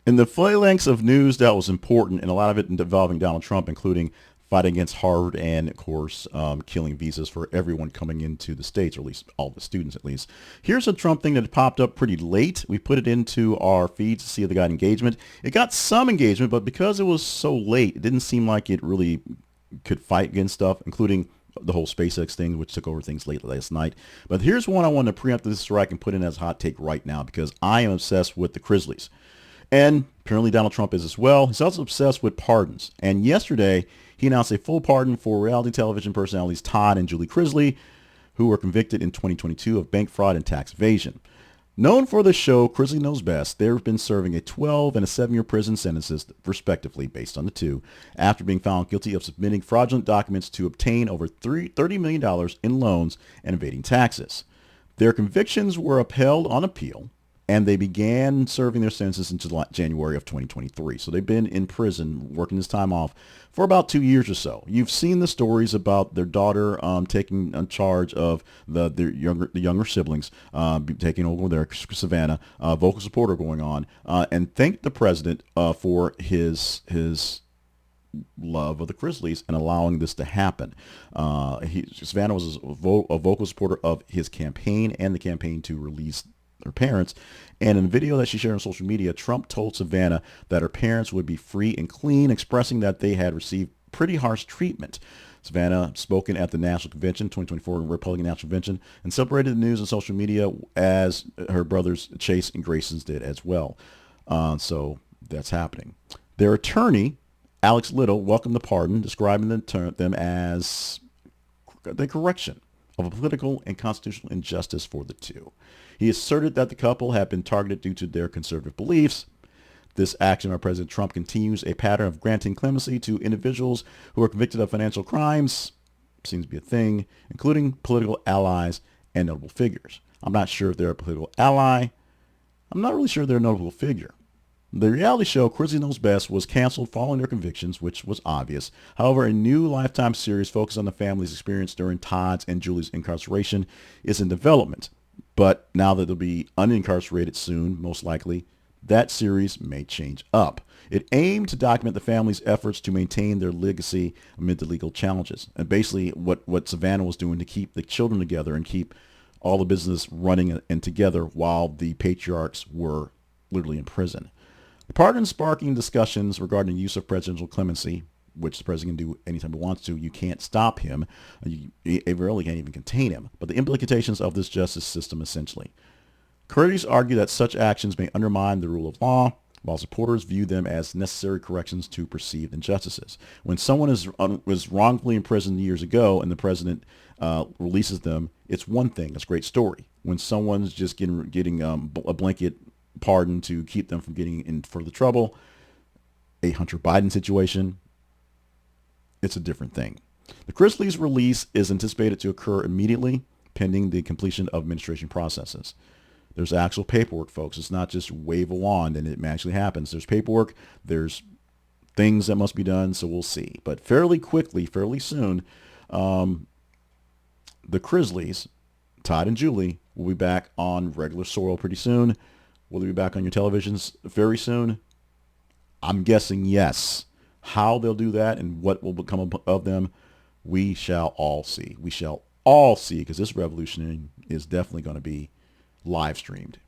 In the phalanx of news that was important, and a lot of it involving Donald Trump, including fighting against Harvard and, of course, killing visas for everyone coming into the States, or at least all the students at least. Here's a Trump thing that popped up pretty late. We put it into our feed to see if it got engagement. It got some engagement, but because it was so late, it didn't seem like it really could fight against stuff, including the whole SpaceX thing, which took over things late last night. But here's one I want to preempt this strike and put in as a hot take right now, because I am obsessed with the Chrisleys. And apparently Donald Trump is as well. He's also obsessed with pardons. And yesterday, he announced a full pardon for reality television personalities Todd and Julie Chrisley, who were convicted in 2022 of bank fraud and tax evasion. Known for the show Chrisley Knows Best, they've been serving a 12 and a 7-year prison sentences, respectively, based on the two, after being found guilty of submitting fraudulent documents to obtain over $30 million in loans and evading taxes. Their convictions were upheld on appeal, and they began serving their sentences in January of 2023. So they've been in prison, working this time off, for about 2 years or so. You've seen the stories about their daughter taking charge of the younger siblings, taking over their Savannah, vocal support going on, and thank the president for his love of the Chrisleys and allowing this to happen. Savannah was a vocal supporter of his campaign and the campaign to release her parents. And in a video that she shared on social media, Trump told Savannah that her parents would be free and clean, expressing that they had received pretty harsh treatment. Savannah spoken at the National Convention, 2024 Republican National Convention, and celebrated the news on social media as her brothers Chase and Grayson's did as well. So that's happening. Their attorney, Alex Little, welcomed the pardon, describing them as the correction of a political and constitutional injustice for the two. He asserted that the couple had been targeted due to their conservative beliefs. This action by President Trump continues a pattern of granting clemency to individuals who are convicted of financial crimes, seems to be a thing, including political allies and notable figures. I'm not sure if they're a political ally. I'm not really sure they're a notable figure. The reality show Chrisley Knows Best was canceled following their convictions, which was obvious. However, a new Lifetime series focused on the family's experience during Todd's and Julie's incarceration is in development. But now that they'll be unincarcerated soon, most likely, that series may change up. It aimed to document the family's efforts to maintain their legacy amid the legal challenges. And basically what Savannah was doing to keep the children together and keep all the business running and together while the patriarchs were literally in prison. The pardon sparking discussions regarding the use of presidential clemency, which the president can do anytime he wants to. You can't stop him. You really can't even contain him. But the implications of this justice system, essentially. Critics argue that such actions may undermine the rule of law, while supporters view them as necessary corrections to perceived injustices. When someone was wrongfully imprisoned years ago and the president releases them, it's one thing. It's a great story. When someone's just getting a blanket pardon to keep them from getting in further trouble, a Hunter Biden situation, it's a different thing. The Chrisleys' release is anticipated to occur immediately, pending the completion of administration processes. There's actual paperwork, folks. It's not just wave a wand and it magically happens. There's paperwork. There's things that must be done, so we'll see. But fairly quickly, fairly soon, the Chrisleys, Todd and Julie, will be back on regular soil pretty soon. Will they be back on your televisions very soon? I'm guessing yes. How they'll do that and what will become of them, we shall all see. We shall all see, because this revolution is definitely going to be live streamed.